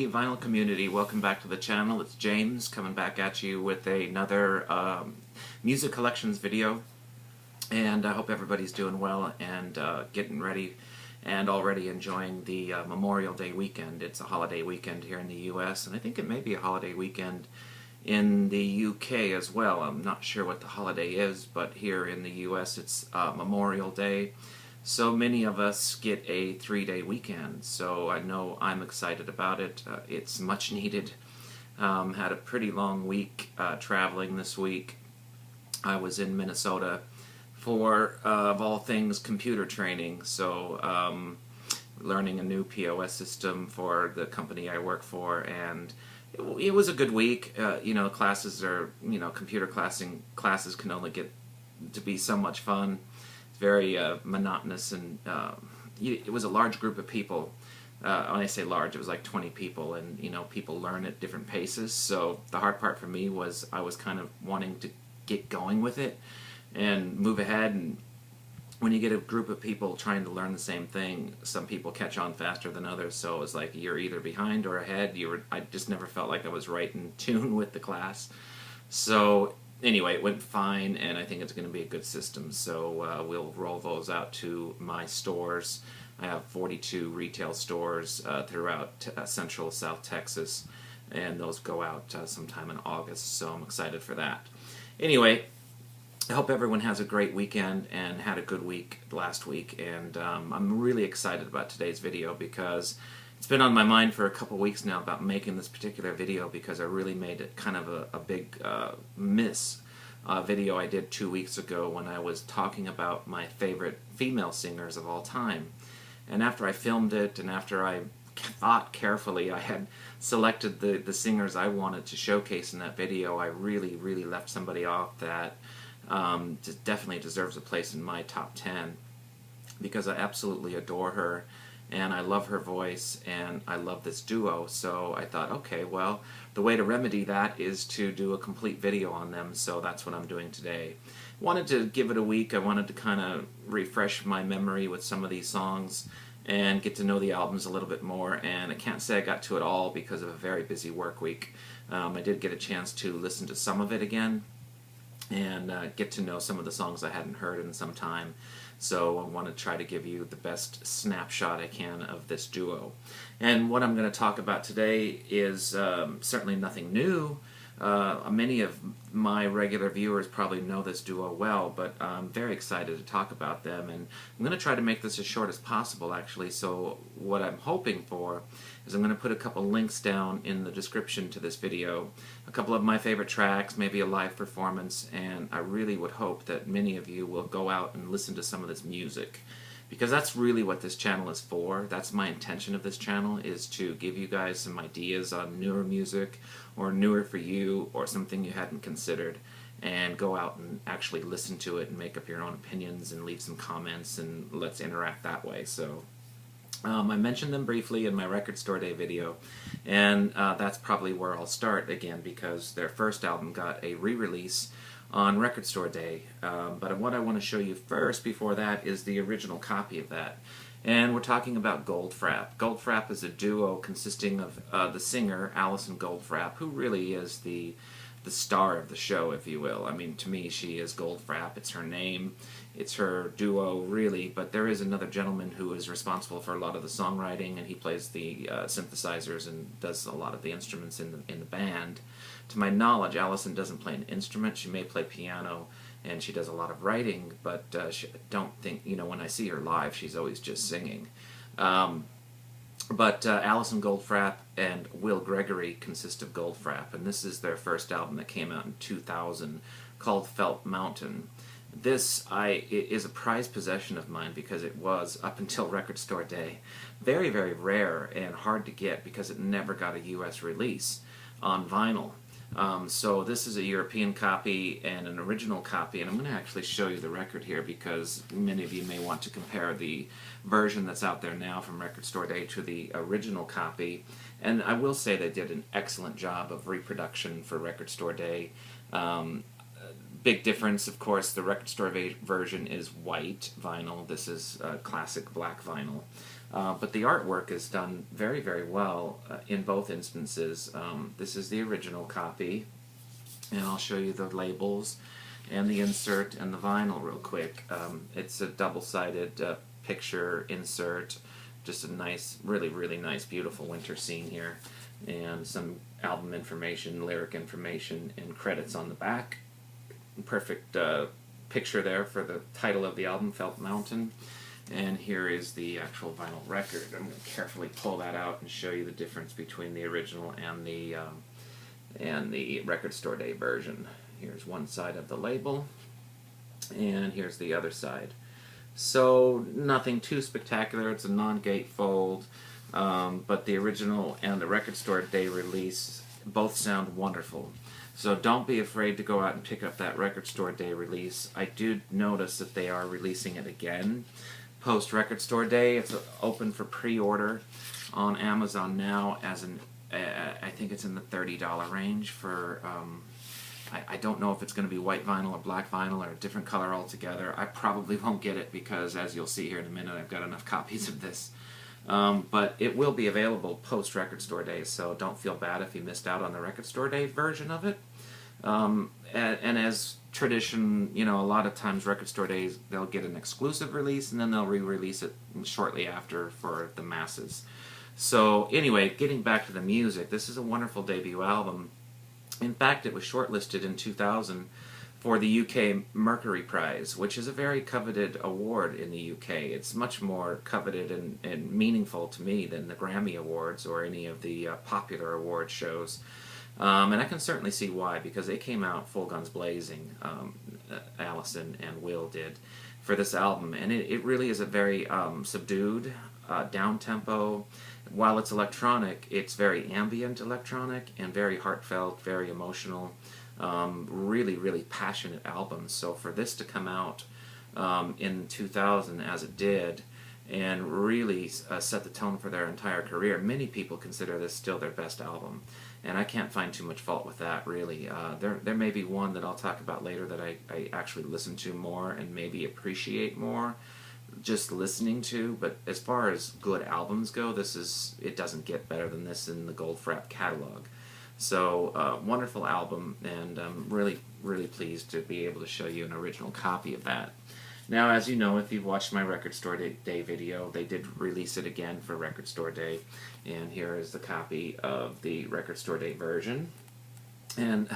vinyl community, welcome back to the channel. It's James coming back at you with another music collections video, and I hope everybody's doing well and getting ready and already enjoying the Memorial Day weekend. It's a holiday weekend here in the US, and I think it may be a holiday weekend in the UK as well. I'm not sure what the holiday is, but here in the US it's Memorial Day. So many of us get a 3-day weekend, so I know I'm excited about it. It's much needed. Had a pretty long week traveling this week. I was in Minnesota for, of all things, computer training, so learning a new POS system for the company I work for, and it was a good week. Classes are, computer classes can only get to be so much fun. Very monotonous, and it was a large group of people. When I say large, it was like 20 people, and people learn at different paces. So the hard part for me was I was kind of wanting to get going with it and move ahead. And when you get a group of people trying to learn the same thing, some people catch on faster than others. So it was like you're either behind or ahead. I just never felt like I was right in tune with the class. So anyway, it went fine, and I think it's going to be a good system, so we'll roll those out to my stores. I have 42 retail stores throughout Central South Texas, and those go out sometime in August, so I'm excited for that. Anyway, I hope everyone has a great weekend and had a good week last week, and I'm really excited about today's video because it's been on my mind for a couple weeks now about making this particular video, because I really made it kind of a big miss video I did 2 weeks ago when I was talking about my favorite female singers of all time. And after I filmed it and after I thought carefully, I had selected the singers I wanted to showcase in that video. I really left somebody off that definitely deserves a place in my top 10, because I absolutely adore her. And I love her voice, and I love this duo, so I thought, okay, well, the way to remedy that is to do a complete video on them, so that's what I'm doing today. Wanted to give it a week. I wanted to kind of refresh my memory with some of these songs and get to know the albums a little bit more, and I can't say I got to it all because of a very busy work week. I did get a chance to listen to some of it again and get to know some of the songs I hadn't heard in some time. So I want to try to give you the best snapshot I can of this duo. And what I'm going to talk about today is certainly nothing new. Many of my regular viewers probably know this duo well, but I'm very excited to talk about them. And I'm going to try to make this as short as possible, actually. So what I'm hoping for is I'm going to put a couple links down in the description to this video, a couple of my favorite tracks, maybe a live performance, and I really would hope that many of you will go out and listen to some of this music, because that's really what this channel is for. That's my intention of this channel, is to give you guys some ideas on newer music, or newer for you, or something you hadn't considered, and go out and actually listen to it and make up your own opinions and leave some comments, and let's interact that way. So I mentioned them briefly in my Record Store Day video, and that's probably where I'll start again, because their first album got a re-release on Record Store Day. But what I want to show you first before that is the original copy of that. And we're talking about Goldfrapp. Goldfrapp is a duo consisting of the singer, Allison Goldfrapp, who really is the star of the show, if you will. I mean, to me, she is Goldfrapp. It's her name. It's her duo, really. But there is another gentleman who is responsible for a lot of the songwriting, and he plays the synthesizers and does a lot of the instruments in the band. To my knowledge, Allison doesn't play an instrument. She may play piano, and she does a lot of writing, but I don't think, when I see her live, she's always just singing. But Allison Goldfrapp and Will Gregory consist of Goldfrapp, and this is their first album that came out in 2000 called Felt Mountain. This is a prized possession of mine, because it was, up until Record Store Day, very rare and hard to get, because it never got a US release on vinyl. So this is a European copy and an original copy, and I'm going to actually show you the record here, because many of you may want to compare the version that's out there now from Record Store Day to the original copy. And I will say they did an excellent job of reproduction for Record Store Day. Big difference, of course, the Record Store version is white vinyl. This is classic black vinyl. But the artwork is done very, very well in both instances. This is the original copy, and I'll show you the labels and the insert and the vinyl real quick. It's a double-sided picture insert, just a nice, really, really nice, beautiful winter scene here, and some album information, lyric information, and credits on the back. Perfect picture there for the title of the album, Felt Mountain. And here is the actual vinyl record. I'm going to carefully pull that out and show you the difference between the original and the Record Store Day version. Here's one side of the label, and here's the other side. So nothing too spectacular. It's a non-gatefold, but the original and the Record Store Day release both sound wonderful. So don't be afraid to go out and pick up that Record Store Day release. I do notice that they are releasing it again post Record Store Day. It's open for pre-order on Amazon now as an I think it's in the $30 range for I don't know if it's going to be white vinyl or black vinyl or a different color altogether. I probably won't get it because, as you'll see here in a minute, I've got enough copies of this. But it will be available post Record Store Day, so don't feel bad if you missed out on the Record Store Day version of it. And as tradition, you know, a lot of times Record Store Days, they'll get an exclusive release and then they'll re-release it shortly after for the masses. So anyway, getting back to the music, this is a wonderful debut album. In fact, it was shortlisted in 2000 for the UK Mercury Prize, which is a very coveted award in the UK. It's much more coveted and meaningful to me than the Grammy Awards or any of the popular award shows. And I can certainly see why, because they came out full guns blazing, Allison and Will did, for this album. And it really is a very subdued, down-tempo. While it's electronic, it's very ambient electronic and very heartfelt, very emotional, really, really passionate album. So for this to come out in 2000 as it did, and really set the tone for their entire career, many people consider this still their best album. And I can't find too much fault with that, really. There may be one that I'll talk about later that I actually listen to more and maybe appreciate more just listening to, but as far as good albums go, it doesn't get better than this in the Goldfrapp catalog. So, wonderful album, and I'm really, really pleased to be able to show you an original copy of that. Now, as you know, if you've watched my Record Store Day video, they did release it again for Record Store Day, and here is the copy of the Record Store Day version. And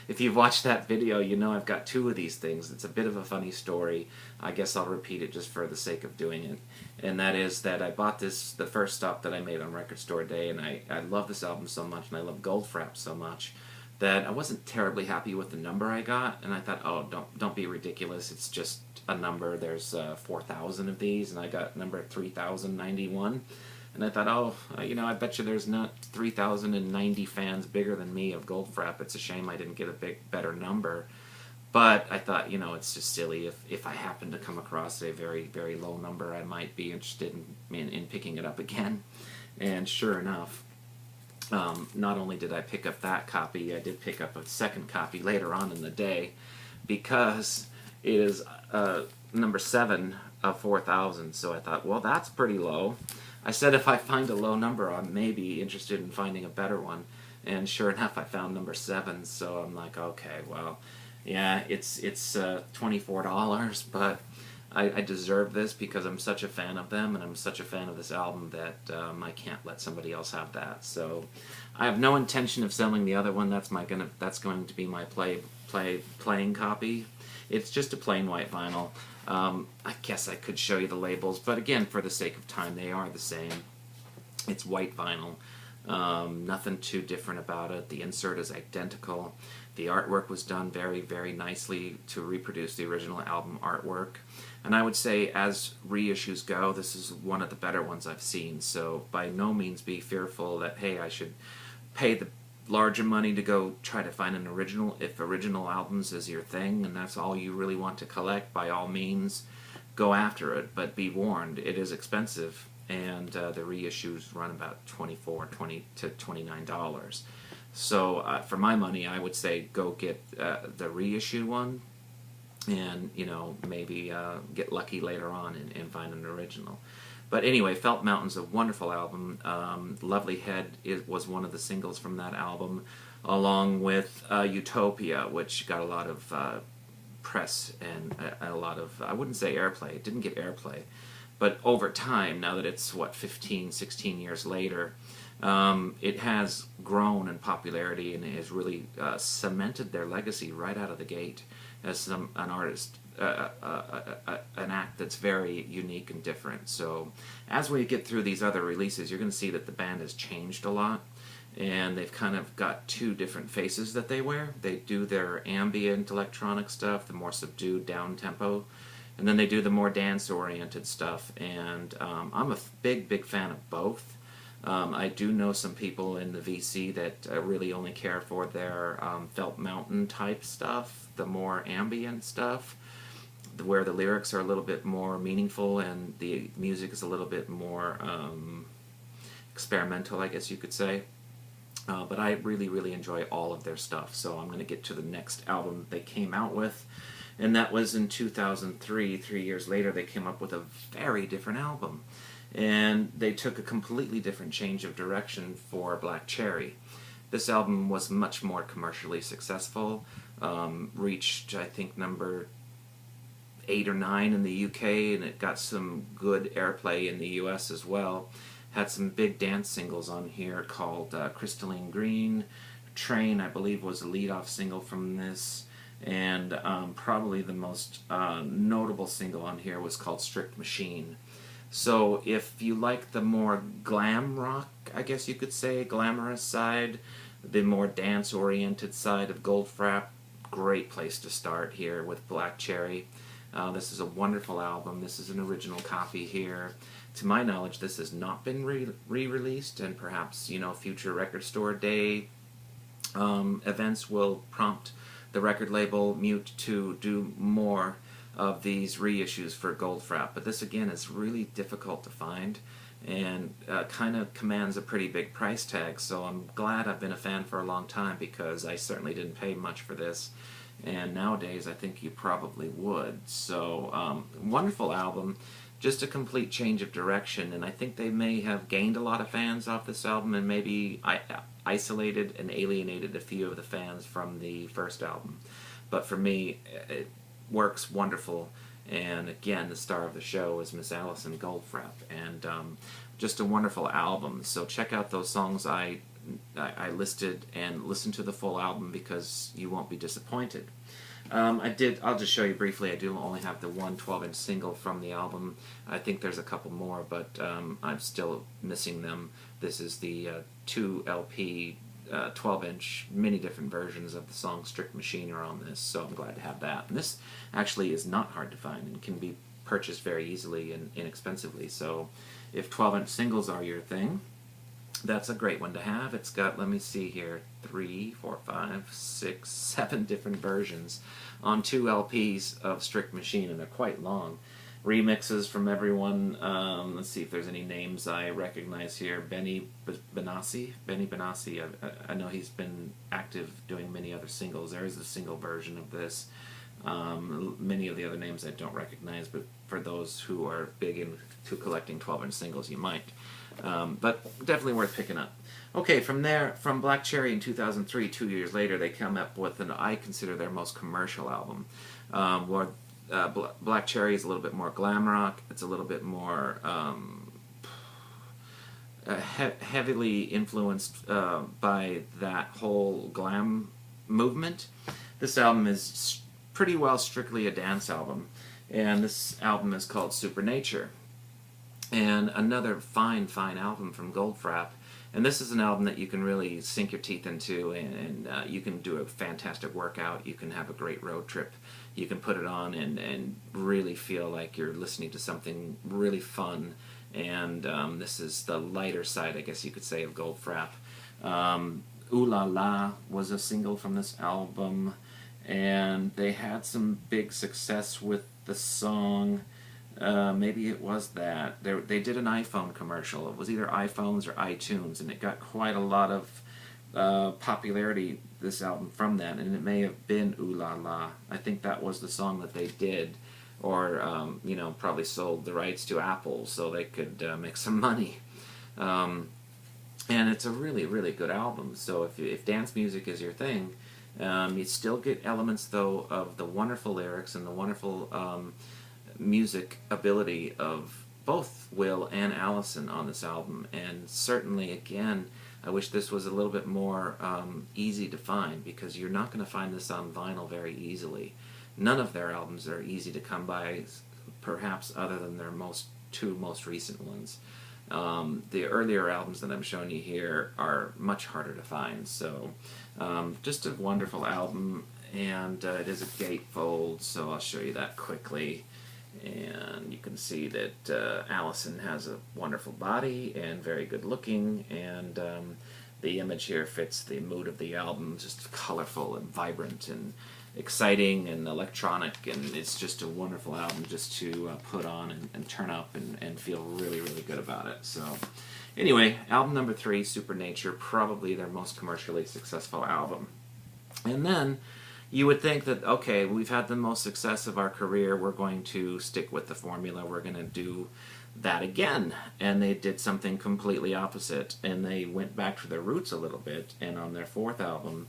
if you've watched that video, you know I've got two of these things. It's a bit of a funny story. I guess I'll repeat it just for the sake of doing it. And that is that I bought this the first stop that I made on Record Store Day, and I love this album so much, and I love Goldfrapp so much, that I wasn't terribly happy with the number I got, and I thought, oh, don't be ridiculous. It's just a number. There's 4,000 of these, and I got number 3091. And I thought, oh, you know, I bet you there's not 3,090 fans bigger than me of Goldfrapp. It's a shame I didn't get a better number. But I thought, you know, it's just silly. If I happen to come across a very, very low number, I might be interested in picking it up again. And sure enough, not only did I pick up that copy, I did pick up a second copy later on in the day, because it is number 7 of 4,000. So I thought, well, that's pretty low. I said if I find a low number, I may be interested in finding a better one. And sure enough, I found number 7. So I'm like, okay, well, yeah, it's $24, but I deserve this because I'm such a fan of them, and I'm such a fan of this album that I can't let somebody else have that. So I have no intention of selling the other one. That's going to be my playing copy. It's just a plain white vinyl. I guess I could show you the labels, but again, for the sake of time, they are the same. It's white vinyl. Nothing too different about it. The insert is identical. The artwork was done very, very nicely to reproduce the original album artwork. And I would say, as reissues go, this is one of the better ones I've seen. So by no means be fearful that, hey, I should pay the larger money to go try to find an original. If original albums is your thing and that's all you really want to collect, by all means, go after it. But be warned, it is expensive, and the reissues run about $20 to $29. So for my money, I would say go get the reissue one, and you know, maybe get lucky later on and find an original. But anyway, Felt Mountain's a wonderful album. Lovely Head was one of the singles from that album, along with Utopia, which got a lot of press and a lot of, I wouldn't say airplay, it didn't get airplay, but over time, now that it's, what, 15, 16 years later, it has grown in popularity and has really cemented their legacy right out of the gate as an artist, an act that's very unique and different. So as we get through these other releases, you're going to see that the band has changed a lot, and they've kind of got two different faces that they wear. They do their ambient electronic stuff, the more subdued down-tempo, and then they do the more dance-oriented stuff, and I'm a big fan of both. I do know some people in the VC that really only care for their Felt Mountain type stuff, the more ambient stuff, where the lyrics are a little bit more meaningful and the music is a little bit more experimental, I guess you could say. But I really enjoy all of their stuff, so I'm going to get to the next album they came out with, and that was in 2003. 3 years later, they came up with a very different album, and they took a completely different change of direction for Black Cherry. This album was much more commercially successful, reached, I think, number 8 or 9 in the UK, and it got some good airplay in the US as well. Had some big dance singles on here called Crystalline Green. Train, I believe, was a lead-off single from this, and probably the most notable single on here was called Strict Machine. So if you like the more glam rock, I guess you could say, glamorous side, the more dance-oriented side of Goldfrapp, great place to start here with Black Cherry. This is a wonderful album. This is an original copy here. To my knowledge, this has not been re-released, and perhaps, you know, future Record Store Day events will prompt the record label Mute to do more of these reissues for Goldfrapp. But this, again, is really difficult to find and kind of commands a pretty big price tag, so I'm glad I've been a fan for a long time, because I certainly didn't pay much for this, and nowadays I think you probably would. So, wonderful album. Just a complete change of direction, and I think they may have gained a lot of fans off this album and maybe isolated and alienated a few of the fans from the first album. But for me, it works wonderful, and again, the star of the show is Miss Alison Goldfrapp, and just a wonderful album. So check out those songs I listed and listen to the full album, because you won't be disappointed. I'll just show you briefly. I do only have the one 12-inch single from the album. I think there's a couple more, but I'm still missing them. This is the 2 LP 12-inch, many different versions of the song Strict Machine are on this, so I'm glad to have that. And this actually is not hard to find and can be purchased very easily and inexpensively, so if 12-inch singles are your thing, that's a great one to have. It's got, let me see here, 3, 4, 5, 6, 7 different versions on 2 LPs of Strict Machine, and they're quite long. Remixes from everyone. Let's see if there's any names I recognize here. Benny Benassi. I know he's been active doing many other singles. There is a single version of this. Many of the other names I don't recognize, but for those who are big into collecting 12-inch singles, you might. But definitely worth picking up. Okay, from there, from Black Cherry in 2003, 2 years later, they come up with I consider their most commercial album, where Black Cherry is a little bit more glam rock. It's a little bit more heavily influenced by that whole glam movement. This album is pretty well strictly a dance album, and this album is called Supernature. And another fine album from Goldfrapp. And this is an album that you can really sink your teeth into, and you can do a fantastic workout. You can have a great road trip. You can put it on and really feel like you're listening to something really fun. And this is the lighter side, I guess you could say, of Goldfrapp. Ooh La La was a single from this album, and they had some big success with the song. Maybe it was that. They did an iPhone commercial. It was either iPhones or iTunes, and it got quite a lot of popularity, this album, from that, and it may have been Ooh La La. I think that was the song that they did or you know, probably sold the rights to Apple so they could make some money. And it's a really, really good album. So if dance music is your thing, you still get elements, though, of the wonderful lyrics and the wonderful music ability of both Will and Allison on this album. And certainly, again, I wish this was a little bit more easy to find, because you're not going to find this on vinyl very easily. None of their albums are easy to come by, perhaps other than their two most recent ones. The earlier albums that I'm showing you here are much harder to find. So just a wonderful album, and it is a gatefold, so I'll show you that quickly. And you can see that Allison has a wonderful body and very good looking, and the image here fits the mood of the album, just colorful and vibrant and exciting and electronic, and it's just a wonderful album just to put on and turn up and feel really, really good about it. So anyway, album number 3, Supernature, probably their most commercially successful album. And then you would think that, okay, we've had the most success of our career, we're going to stick with the formula, we're going to do that again. And they did something completely opposite, and they went back to their roots a little bit, and on their 4th album,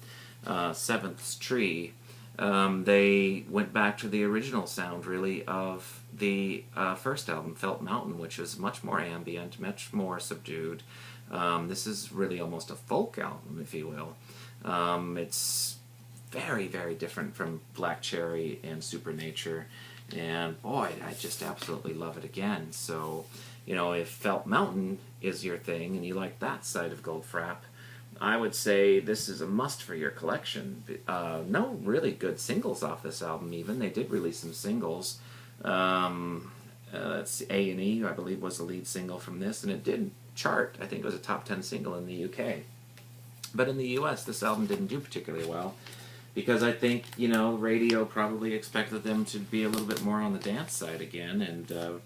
Seventh Tree, they went back to the original sound, really, of the first album, Felt Mountain, which was much more ambient, much more subdued. This is really almost a folk album, if you will. It's very, very different from Black Cherry and Supernature, and boy, I just absolutely love it again. So, you know, if Felt Mountain is your thing and you like that side of Goldfrapp, I would say this is a must for your collection. No really good singles off this album even. They did release some singles. Let's see, A&E, I believe, was the lead single from this, and it did chart. I think it was a top 10 single in the UK. But in the US, this album didn't do particularly well, because I think, you know, radio probably expected them to be a little bit more on the dance side again, and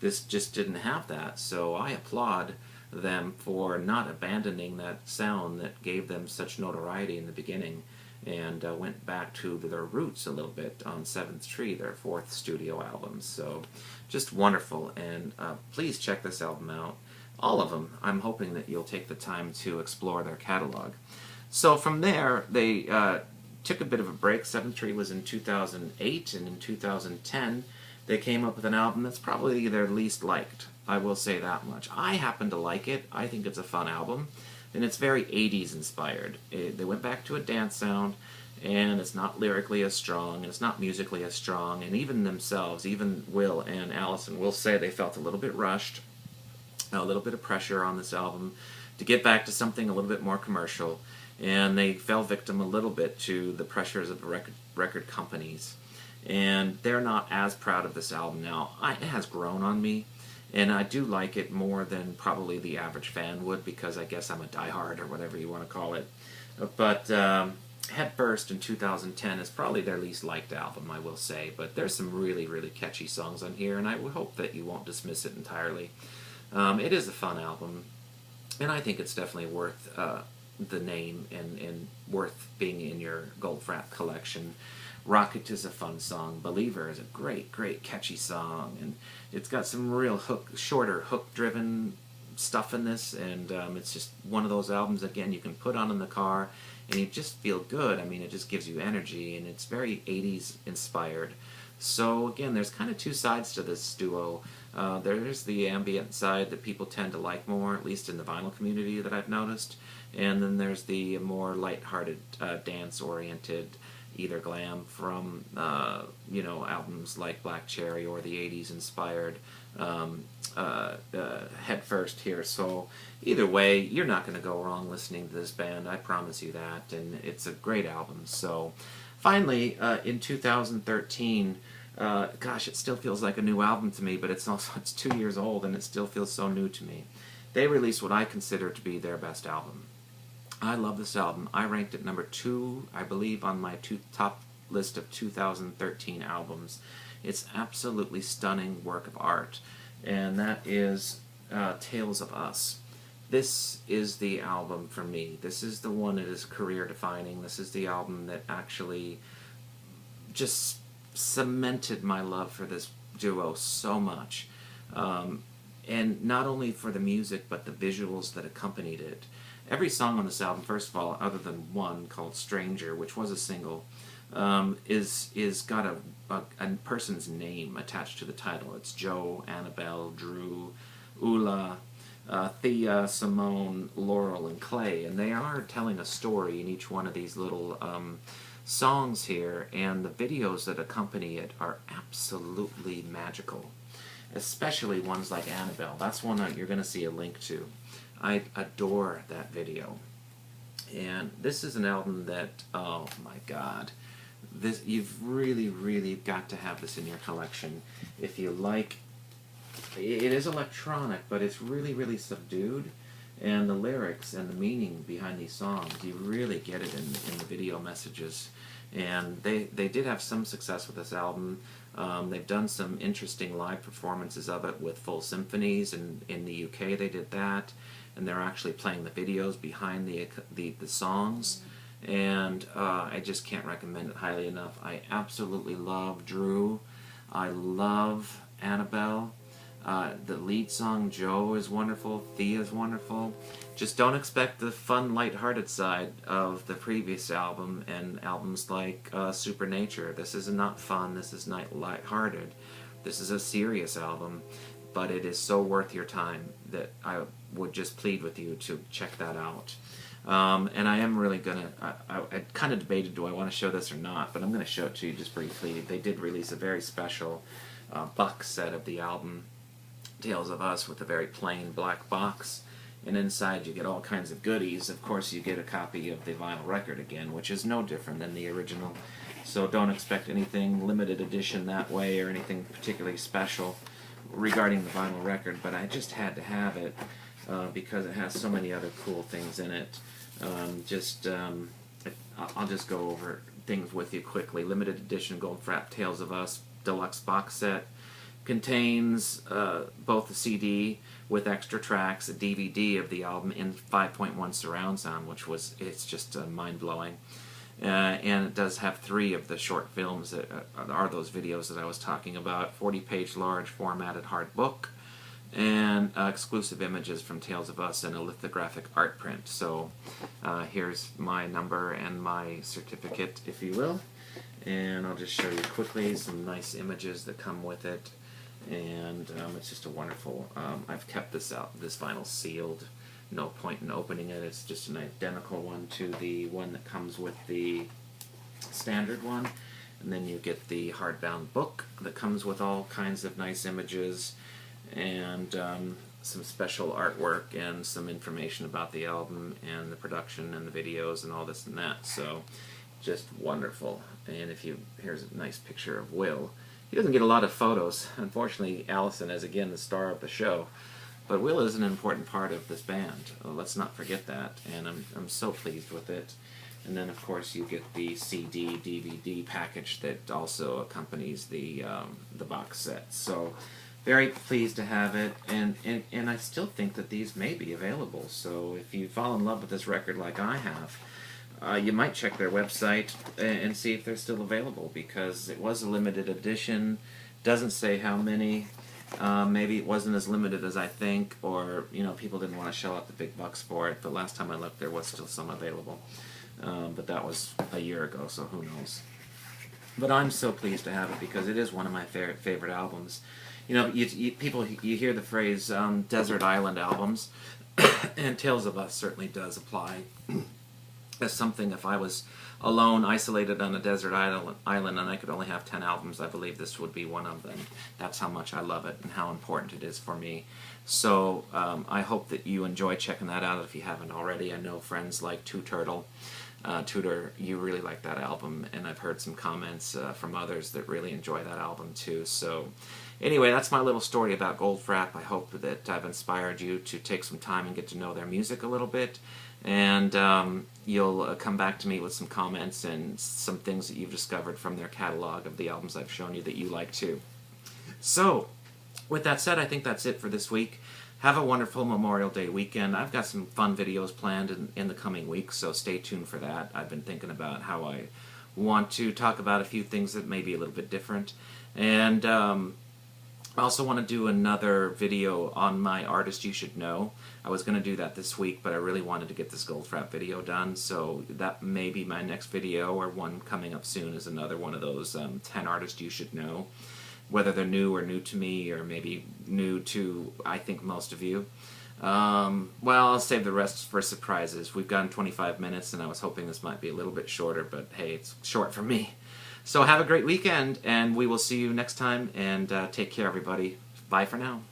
this just didn't have that. So I applaud them for not abandoning that sound that gave them such notoriety in the beginning, and went back to their roots a little bit on Seventh Tree, their 4th studio album. So just wonderful, and please check this album out. All of them. I'm hoping that you'll take the time to explore their catalog. So from there, they took a bit of a break. Seventh Tree was in 2008, and in 2010 they came up with an album that's probably their least liked. I will say that much. I happen to like it. I think it's a fun album, and it's very 80s inspired. They went back to a dance sound, and it's not lyrically as strong, and it's not musically as strong, and even themselves, even Will and Allison, will say they felt a little bit rushed, a little bit of pressure on this album to get back to something a little bit more commercial, and they fell victim a little bit to the pressures of the record companies. And they're not as proud of this album now. It has grown on me, and I do like it more than probably the average fan would, because I guess I'm a diehard, or whatever you want to call it. But Headfirst in 2010 is probably their least liked album, I will say. But there's some really, really catchy songs on here, and I would hope that you won't dismiss it entirely. It is a fun album, and I think it's definitely worth the name and worth being in your Goldfrapp collection. Rocket is a fun song. Believer is a great, great catchy song, and it's got some real shorter hook-driven stuff in this, and it's just one of those albums, again, you can put on in the car, and you just feel good. I mean, it just gives you energy, and it's very 80s inspired. So again, there's kind of two sides to this duo. There's the ambient side that people tend to like more, at least in the vinyl community that I've noticed, and then there's the more light-hearted, dance-oriented, either glam from you know, albums like Black Cherry, or the 80s inspired Headfirst here. So either way, you're not going to go wrong listening to this band, I promise you that, and it's a great album. So finally, in 2013, gosh, it still feels like a new album to me, but it's 2 years old, and it still feels so new to me. They released what I consider to be their best album. I love this album. I ranked it number 2, I believe, on my top list of 2013 albums. It's absolutely stunning work of art, and that is Tales of Us. This is the album for me. This is the one that is career-defining. This is the album that actually just cemented my love for this duo so much. And not only for the music, but the visuals that accompanied it. Every song on this album, first of all, other than one called Stranger, which was a single, is got a person's name attached to the title. It's Joe, Annabel, Drew, Ula, Thea, Simone, Laurel, and Clay, and they are telling a story in each one of these little songs here, and the videos that accompany it are absolutely magical, especially ones like Annabel. That's one that you're going to see a link to. I adore that video. And this is an album that, oh my God, this, you've really got to have this in your collection. If you like, it is electronic, but it's really subdued, and the lyrics and the meaning behind these songs, you really get it in the video messages. And they did have some success with this album. They've done some interesting live performances of it with full symphonies, and in the UK they did that, and they're actually playing the videos behind the songs, and I just can't recommend it highly enough. I absolutely love Drew. I love Annabel. The lead song, Joe, is wonderful. Thea is wonderful. Just don't expect the fun, light-hearted side of the previous album and albums like Supernature. This is not fun. This is not light-hearted. This is a serious album, but it is so worth your time that I would just plead with you to check that out. And I am really going to, I kind of debated, do I want to show this or not, but I'm going to show it to you just briefly. They did release a very special box set of the album, Tales of Us, with a very plain black box, and inside you get all kinds of goodies. Of course, you get a copy of the vinyl record again, which is no different than the original, so don't expect anything limited edition that way or anything particularly special regarding the vinyl record, but I just had to have it because it has so many other cool things in it. I'll just go over things with you quickly. Limited edition Goldfrapp Tales of Us deluxe box set contains both a CD with extra tracks, a DVD of the album in 5.1 surround sound, it's just mind-blowing. And it does have 3 of the short films that are those videos that I was talking about, 40-page large formatted hard book, and exclusive images from Tales of Us in a lithographic art print. So here's my number and my certificate, if you will, and I'll just show you quickly some nice images that come with it. And it's just a wonderful, I've kept this vinyl sealed, no point in opening it. It's just an identical one to the one that comes with the standard one, and then you get the hardbound book that comes with all kinds of nice images and some special artwork and some information about the album and the production and the videos and all this and that. So just wonderful. And here's a nice picture of Will. He doesn't get a lot of photos. Unfortunately, Allison is again the star of the show, but Will is an important part of this band. Let's not forget that, and I'm so pleased with it. And then, of course, you get the CD, DVD package that also accompanies the box set. So, very pleased to have it, and I still think that these may be available. So, if you fall in love with this record like I have, you might check their website and see if they're still available, because it was a limited edition. Doesn't say how many. Maybe it wasn't as limited as I think, or people didn't want to shell out the big bucks for it. But last time I looked, there was still some available. But that was a year ago, so who knows. But I'm so pleased to have it because it is one of my favorite albums. You hear the phrase desert island albums, and Tales of Us certainly does apply as something. If I was alone, isolated on a desert island, and I could only have 10 albums, I believe this would be one of them. That's how much I love it and how important it is for me. So I hope that you enjoy checking that out if you haven't already. I know friends like Tudor, you really like that album, and I've heard some comments from others that really enjoy that album too. So anyway, that's my little story about Goldfrapp. I hope that I've inspired you to take some time and get to know their music a little bit. And you'll come back to me with some comments and some things that you've discovered from their catalog of the albums I've shown you that you like too. So, with that said, I think that's it for this week. Have a wonderful Memorial Day weekend. I've got some fun videos planned in the coming weeks, so stay tuned for that. I've been thinking about how I want to talk about a few things that may be a little bit different. And I also want to do another video on my artist you should know. I was going to do that this week, but I really wanted to get this Goldfrapp video done, so that may be my next video, or one coming up soon is another one of those 10 artists you should know, whether they're new or new to me, or maybe new to, I think, most of you. Well, I'll save the rest for surprises. We've gone 25 minutes, and I was hoping this might be a little bit shorter, but hey, it's short for me. So have a great weekend, and we will see you next time, and take care, everybody. Bye for now.